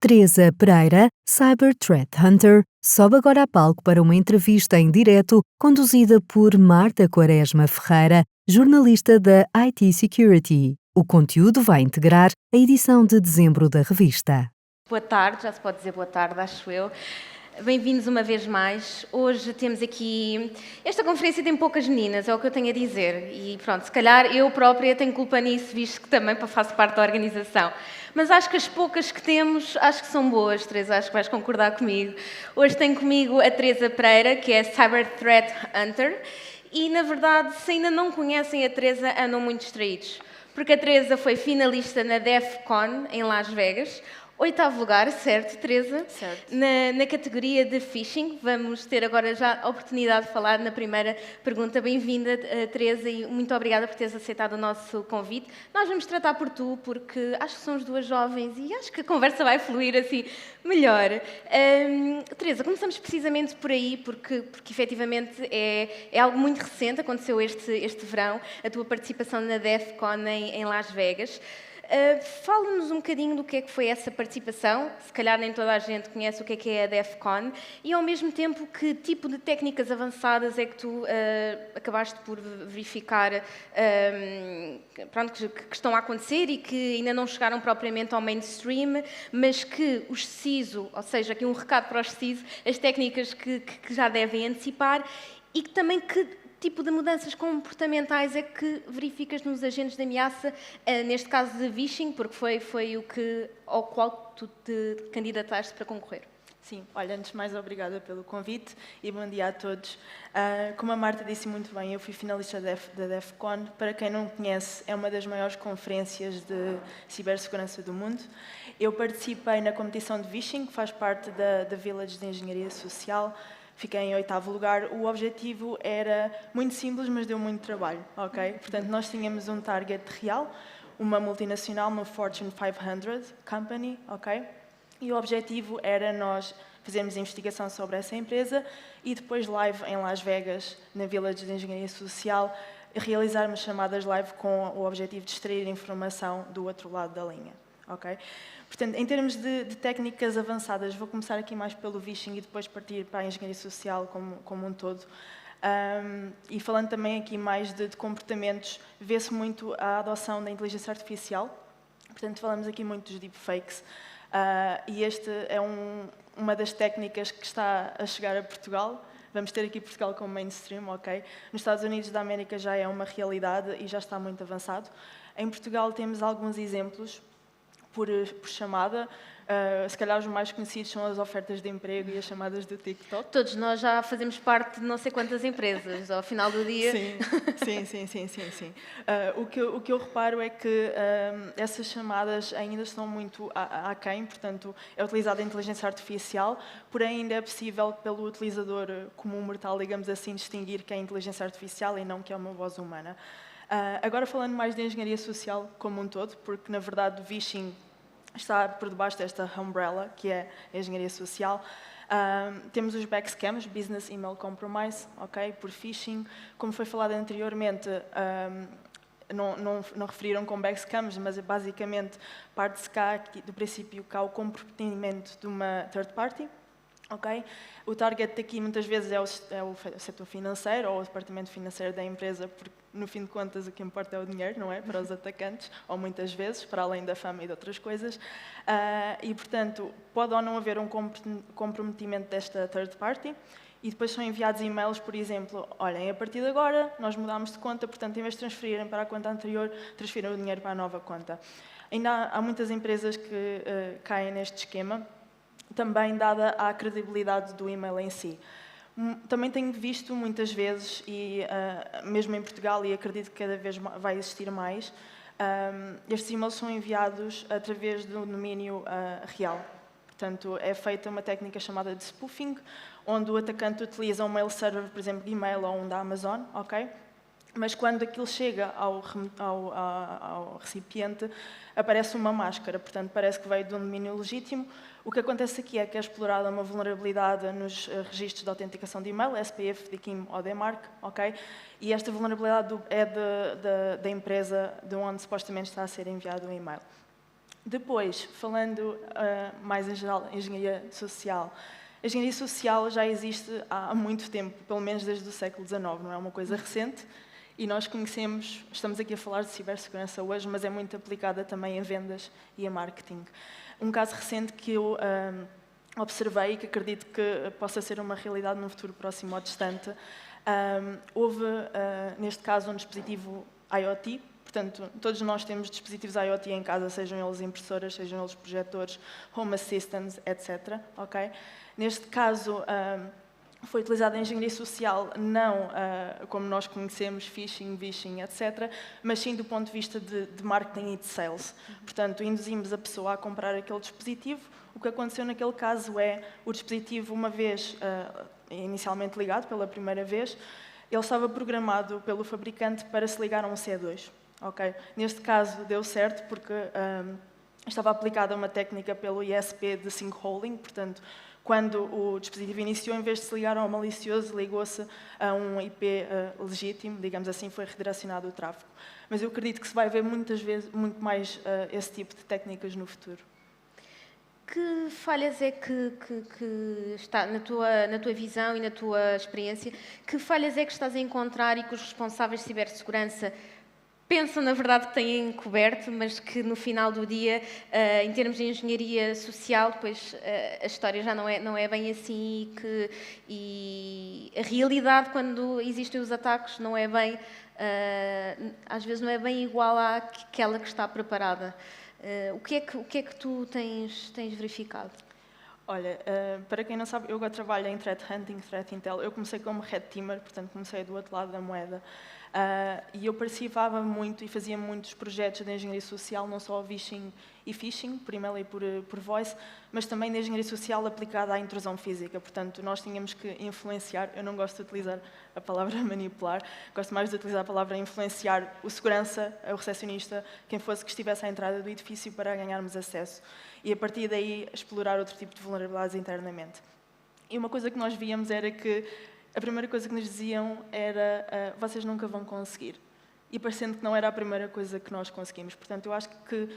Teresa Pereira, Cyber Threat Hunter, sobe agora a palco para uma entrevista em direto conduzida por Marta Quaresma Ferreira, jornalista da IT Security. O conteúdo vai integrar a edição de dezembro da revista. Boa tarde, já se pode dizer boa tarde, acho eu. Bem-vindos uma vez mais. Hoje temos aqui... Esta conferência tem poucas meninas, é o que eu tenho a dizer. E pronto, se calhar eu própria tenho culpa nisso, visto que também faço parte da organização. Mas acho que as poucas que temos, acho que são boas, Teresa, acho que vais concordar comigo. Hoje tenho comigo a Teresa Pereira, que é Cyber Threat Hunter. E, na verdade, se ainda não conhecem a Teresa, andam muito distraídos. Porque a Teresa foi finalista na DEF CON, em Las Vegas. 8º lugar, certo, Teresa? Certo. Na categoria de phishing. Vamos ter agora já a oportunidade de falar na primeira pergunta. Bem-vinda, Teresa, e muito obrigada por teres aceitado o nosso convite. Nós vamos tratar por tu, porque acho que somos duas jovens e acho que a conversa vai fluir assim melhor. Teresa, começamos precisamente por aí, porque efetivamente é algo muito recente, aconteceu este verão, a tua participação na DEF CON em Las Vegas. Fala-nos um bocadinho do que é que foi essa participação, se calhar nem toda a gente conhece o que é a DEF CON, e ao mesmo tempo que tipo de técnicas avançadas é que tu acabaste por verificar que estão a acontecer e que ainda não chegaram propriamente ao mainstream, mas que os CISO, ou seja, aqui um recado para os CISO, as técnicas que já devem antecipar e que também tipo de mudanças comportamentais é que verificas nos agentes de ameaça, neste caso de phishing, porque foi ao qual tu te candidataste para concorrer? Sim, olha, antes de mais, obrigada pelo convite e bom dia a todos. Como a Marta disse muito bem, eu fui finalista da DEF CON. Para quem não conhece, é uma das maiores conferências de cibersegurança do mundo. Eu participei na competição de phishing, que faz parte da Village de Engenharia Social. Fiquei em 8º lugar. O objetivo era muito simples, mas deu muito trabalho, ok? Portanto, nós tínhamos um target real, uma multinacional, uma Fortune 500 company, ok? E o objetivo era nós fazermos investigação sobre essa empresa e depois live em Las Vegas, na Village de Engenharia Social, realizarmos chamadas live com o objetivo de extrair informação do outro lado da linha, ok? Portanto, em termos de técnicas avançadas, vou começar aqui mais pelo phishing e depois partir para a engenharia social como um todo. E falando também aqui mais de comportamentos, vê-se muito a adoção da inteligência artificial. Portanto, falamos aqui muito dos deepfakes. E este é uma das técnicas que está a chegar a Portugal. Vamos ter aqui Portugal como mainstream, ok? Nos Estados Unidos da América já é uma realidade e já está muito avançado. Em Portugal temos alguns exemplos por chamada. Se calhar os mais conhecidos são as ofertas de emprego e as chamadas do TikTok. Todos nós já fazemos parte de não sei quantas empresas, ao final do dia. Sim. O que eu reparo é que essas chamadas ainda estão muito aquém, portanto, é utilizada a inteligência artificial, porém ainda é possível pelo utilizador comum mortal, digamos assim, distinguir que é inteligência artificial e não que é uma voz humana. Agora falando mais de engenharia social como um todo, porque na verdade o phishing está por debaixo desta umbrella, que é a engenharia social. Temos os backscams, Business Email Compromise, ok, por phishing. Como foi falado anteriormente, não referiram com backscams, mas basicamente parte-se cá do princípio que há o comprometimento de uma third party. Okay. O target aqui muitas vezes é o setor financeiro ou o departamento financeiro da empresa, porque no fim de contas o que importa é o dinheiro, não é? Para os atacantes, ou muitas vezes, para além da fama e de outras coisas. E, portanto, pode ou não haver um comprometimento desta third party e depois são enviados e-mails, por exemplo, olhem, a partir de agora nós mudámos de conta, portanto, em vez de transferirem para a conta anterior, transfiram o dinheiro para a nova conta. Ainda há muitas empresas que caem neste esquema, também dada a credibilidade do e-mail em si. Também tenho visto muitas vezes, e mesmo em Portugal, e acredito que cada vez vai existir mais, estes e-mails são enviados através do domínio real. Portanto, é feita uma técnica chamada de spoofing, onde o atacante utiliza um mail server, por exemplo, de e-mail ou um da Amazon, ok? Mas quando aquilo chega ao recipiente, aparece uma máscara, portanto, parece que veio de um domínio legítimo. O que acontece aqui é que é explorada uma vulnerabilidade nos registros de autenticação de e-mail, SPF, DKIM ou DMARC, ok? E esta vulnerabilidade é da empresa de onde supostamente está a ser enviado o e-mail. Depois, falando mais em geral, engenharia social. A engenharia social já existe há muito tempo, pelo menos desde o século XIX, não é uma coisa recente, e nós conhecemos, estamos aqui a falar de cibersegurança hoje, mas é muito aplicada também em vendas e em marketing. Um caso recente que eu observei e que acredito que possa ser uma realidade num futuro próximo ou distante, houve, neste caso, um dispositivo IoT. Portanto, todos nós temos dispositivos IoT em casa, sejam eles impressoras, sejam eles projetores, home assistants, etc. Okay? Neste caso, foi utilizada a engenharia social, não como nós conhecemos, phishing, vishing, etc., mas sim do ponto de vista de marketing e de sales. Portanto, induzimos a pessoa a comprar aquele dispositivo. O que aconteceu naquele caso é, o dispositivo, uma vez inicialmente ligado, pela primeira vez, ele estava programado pelo fabricante para se ligar a um C2. Okay? Neste caso, deu certo, porque estava aplicada uma técnica pelo ISP de sinkholing, portanto, quando o dispositivo iniciou, em vez de se ligar ao malicioso, ligou-se a um IP legítimo, digamos assim, foi redirecionado o tráfego. Mas eu acredito que se vai ver muitas vezes, muito mais esse tipo de técnicas no futuro. Que falhas é que está na tua visão e na tua experiência, que falhas é que estás a encontrar e que os responsáveis de cibersegurança pensam, na verdade, que têm coberto, mas que no final do dia, em termos de engenharia social, depois a história já não é bem assim e a realidade, quando existem os ataques, não é bem, às vezes não é bem igual àquela que está preparada. O que é que tu tens verificado? Olha, para quem não sabe, eu agora trabalho em Threat Hunting, Threat Intel. Eu comecei como Red Teamer, portanto comecei do outro lado da moeda. E eu participava muito e fazia muitos projetos de engenharia social, não só vishing e phishing, por e-mail e por voice, mas também de engenharia social aplicada à intrusão física. Portanto, nós tínhamos que influenciar, eu não gosto de utilizar a palavra manipular, gosto mais de utilizar a palavra influenciar o segurança, o recepcionista, quem fosse que estivesse à entrada do edifício para ganharmos acesso. E a partir daí explorar outro tipo de vulnerabilidades internamente. E uma coisa que nós víamos era que a primeira coisa que nos diziam era vocês nunca vão conseguir. E parecendo que não era a primeira coisa que nós conseguimos. Portanto, eu acho que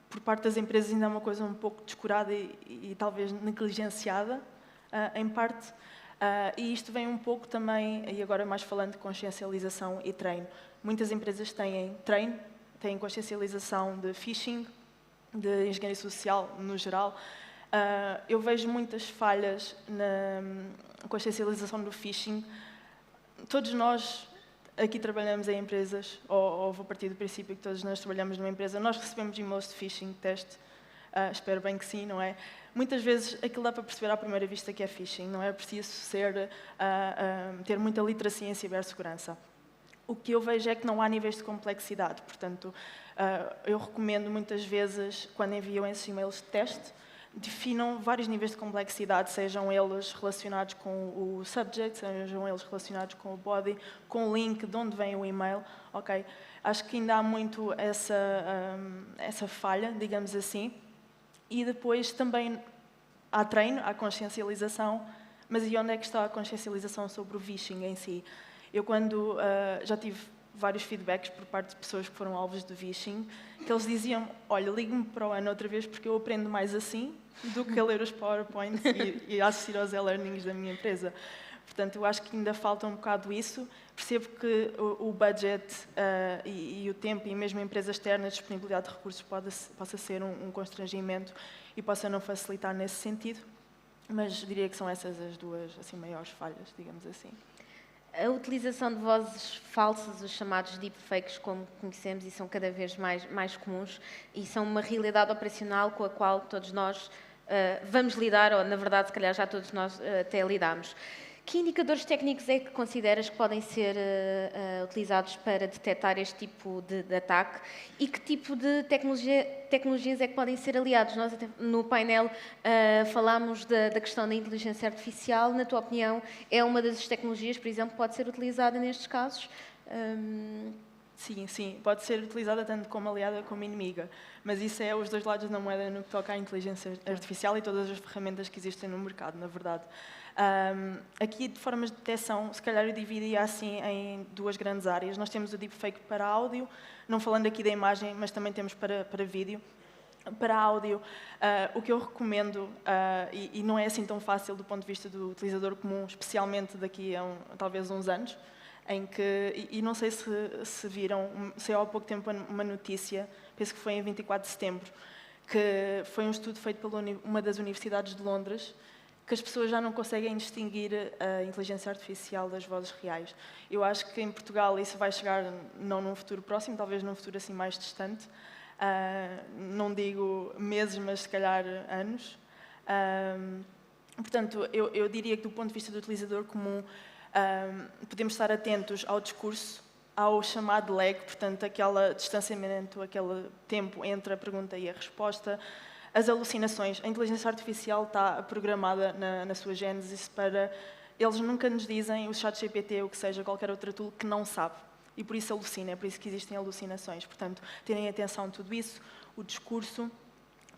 por parte das empresas ainda é uma coisa um pouco descurada e talvez negligenciada, em parte. E isto vem um pouco também, e agora mais falando de consciencialização e treino. Muitas empresas têm treino, têm consciencialização de phishing, de engenharia social no geral. Eu vejo muitas falhas na consciencialização do phishing. Todos nós aqui trabalhamos em empresas, ou vou partir do princípio que todos nós trabalhamos numa empresa, nós recebemos e-mails de phishing, teste, espero bem que sim, não é? Muitas vezes aquilo dá para perceber à primeira vista que é phishing, não é preciso ter muita literacia em cibersegurança. O que eu vejo é que não há níveis de complexidade, portanto, eu recomendo muitas vezes, quando enviam esses e-mails de teste, definam vários níveis de complexidade, sejam eles relacionados com o subject, sejam eles relacionados com o body, com o link, de onde vem o e-mail. Okay? Acho que ainda há muito essa falha, digamos assim. E depois também há treino, há consciencialização, mas e onde é que está a consciencialização sobre o phishing em si? Eu, quando já tive vários feedbacks por parte de pessoas que foram alvos de phishing, que eles diziam, olha, ligue-me para o ano outra vez porque eu aprendo mais assim do que a ler os PowerPoints e assistir aos e-learnings da minha empresa. Portanto, eu acho que ainda falta um bocado isso. Percebo que o budget e o tempo e mesmo a empresa externa, a disponibilidade de recursos possa ser um constrangimento e possa não facilitar nesse sentido, mas diria que são essas as duas assim, maiores falhas, digamos assim. A utilização de vozes falsas, os chamados deepfakes, como conhecemos, e são cada vez mais comuns, e são uma realidade operacional com a qual todos nós vamos lidar, ou na verdade, se calhar já todos nós até lidamos. Que indicadores técnicos é que consideras que podem ser utilizados para detectar este tipo de ataque e que tipo de tecnologias é que podem ser aliados? Nós até no painel falámos da questão da inteligência artificial. Na tua opinião, é uma das tecnologias, por exemplo, que pode ser utilizada nestes casos? Sim, pode ser utilizada tanto como aliada como inimiga, mas isso é os dois lados da moeda no que toca à inteligência artificial e todas as ferramentas que existem no mercado, na verdade. Aqui, de formas de detecção, se calhar eu dividia assim em duas grandes áreas. Nós temos o deepfake para áudio, não falando aqui da imagem, mas também temos para vídeo. Para áudio, o que eu recomendo, e não é assim tão fácil do ponto de vista do utilizador comum, especialmente daqui a talvez uns anos, em que, e não sei se viram, saiu há pouco tempo uma notícia, penso que foi em 24 de setembro, que foi um estudo feito por uma das universidades de Londres, que as pessoas já não conseguem distinguir a inteligência artificial das vozes reais. Eu acho que em Portugal isso vai chegar não num futuro próximo, talvez num futuro assim mais distante. Não digo meses, mas se calhar anos. Portanto, eu diria que do ponto de vista do utilizador comum, podemos estar atentos ao discurso, ao chamado lag, portanto, aquele distanciamento, aquele tempo entre a pergunta e a resposta, as alucinações. A inteligência artificial está programada na sua gênese para... Eles nunca nos dizem, o ChatGPT ou que seja, qualquer outra tool, que não sabe. E por isso alucina, é por isso que existem alucinações. Portanto, terem atenção a tudo isso, o discurso.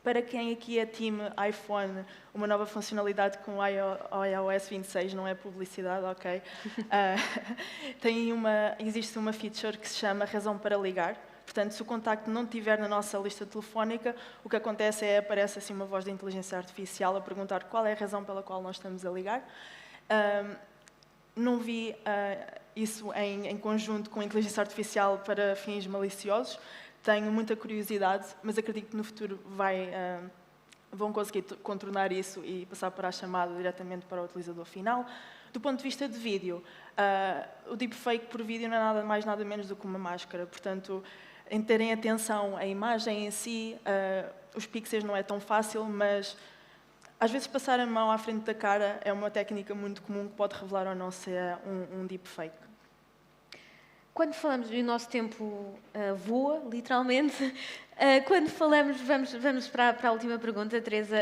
Para quem aqui é time iPhone, uma nova funcionalidade com o iOS 26, não é publicidade, ok? Existe uma feature que se chama razão para ligar. Portanto, se o contacto não estiver na nossa lista telefónica, o que acontece é aparece assim uma voz de inteligência artificial a perguntar qual é a razão pela qual nós estamos a ligar. Não vi isso em conjunto com a inteligência artificial para fins maliciosos. Tenho muita curiosidade, mas acredito que no futuro vão conseguir contornar isso e passar para a chamada diretamente para o utilizador final. Do ponto de vista de vídeo, o deepfake por vídeo não é nada mais, nada menos do que uma máscara. Portanto, em terem atenção à imagem em si, os pixels não é tão fácil, mas às vezes passar a mão à frente da cara é uma técnica muito comum que pode revelar ou não se é um deepfake. Quando falamos, e o nosso tempo voa, literalmente, quando falamos, vamos para a última pergunta, Teresa,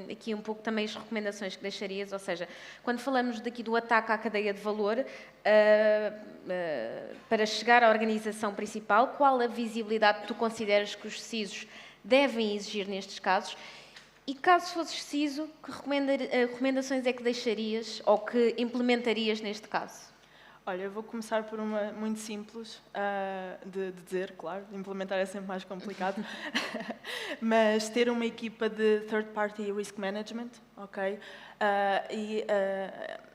aqui um pouco também as recomendações que deixarias, ou seja, quando falamos daqui do ataque à cadeia de valor, para chegar à organização principal, qual a visibilidade que tu consideras que os CISOs devem exigir nestes casos? E caso fosses CISO, que recomendações é que deixarias ou que implementarias neste caso? Olha, eu vou começar por uma muito simples de dizer, claro, implementar é sempre mais complicado, mas ter uma equipa de third-party risk management, ok?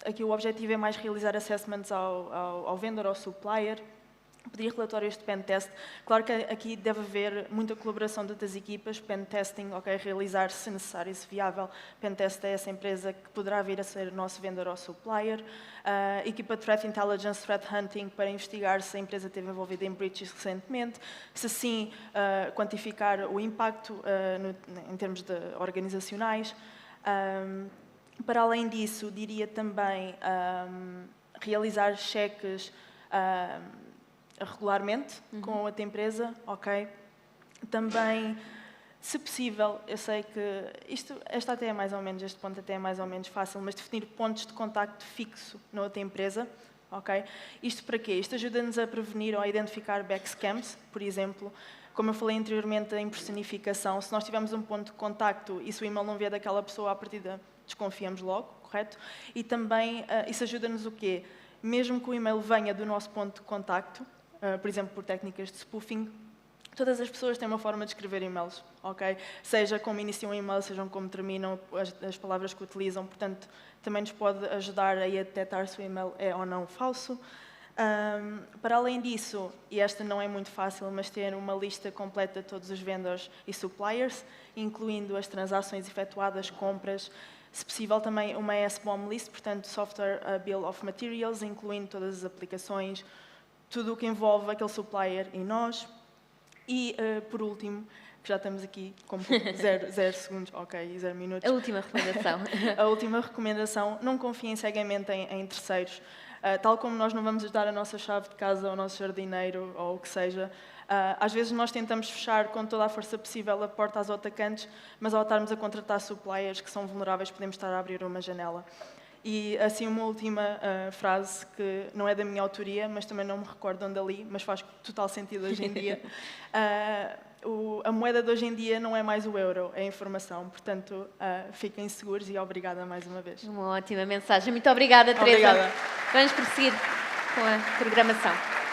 Aqui o objetivo é mais realizar assessments ao vendor, ao supplier, pedir relatórios de pen test. Claro que aqui deve haver muita colaboração das equipas, pen testing, ok, realizar se necessário, se viável. Pen test é essa empresa que poderá vir a ser nosso vendedor ou supplier. Equipa de Threat Intelligence, Threat Hunting, para investigar se a empresa esteve envolvida em breaches recentemente, se sim, quantificar o impacto em termos organizacionais. Para além disso, diria também realizar cheques regularmente com outra empresa, ok? Também, se possível, eu sei que este ponto até é mais ou menos fácil, mas definir pontos de contacto fixo na outra empresa, ok? Isto para quê? Isto ajuda-nos a prevenir ou a identificar backscams, por exemplo. Como eu falei anteriormente, a impersonificação. Se nós tivermos um ponto de contacto e se o e-mail não vier daquela pessoa, à partida desconfiamos logo, correto? E também, isso ajuda-nos o quê? Mesmo que o e-mail venha do nosso ponto de contacto, por exemplo, por técnicas de spoofing, todas as pessoas têm uma forma de escrever e-mails, ok? Seja como iniciam um e-mail, sejam como terminam, as palavras que utilizam. Portanto, também nos pode ajudar a detectar se o e-mail é ou não falso. Para além disso, e esta não é muito fácil, mas ter uma lista completa de todos os vendors e suppliers, incluindo as transações efetuadas, compras, se possível também uma SBOM list, portanto, Software Bill of Materials, incluindo todas as aplicações, tudo o que envolve aquele supplier e nós. E, por último, que já estamos aqui com 0 segundos, ok, 0 minutos. A última recomendação. A última recomendação, não confiem cegamente em terceiros. Tal como nós não vamos dar a nossa chave de casa ao nosso jardineiro ou o que seja, às vezes nós tentamos fechar com toda a força possível a porta aos atacantes, mas ao estarmos a contratar suppliers que são vulneráveis, podemos estar a abrir uma janela. E assim uma última frase que não é da minha autoria, mas também não me recordo onde ali, mas faz total sentido hoje em dia. A moeda de hoje em dia não é mais o euro, é a informação. Portanto, fiquem seguros e obrigada mais uma vez. Uma ótima mensagem. Muito obrigada, Teresa. Obrigada. Vamos prosseguir com a programação.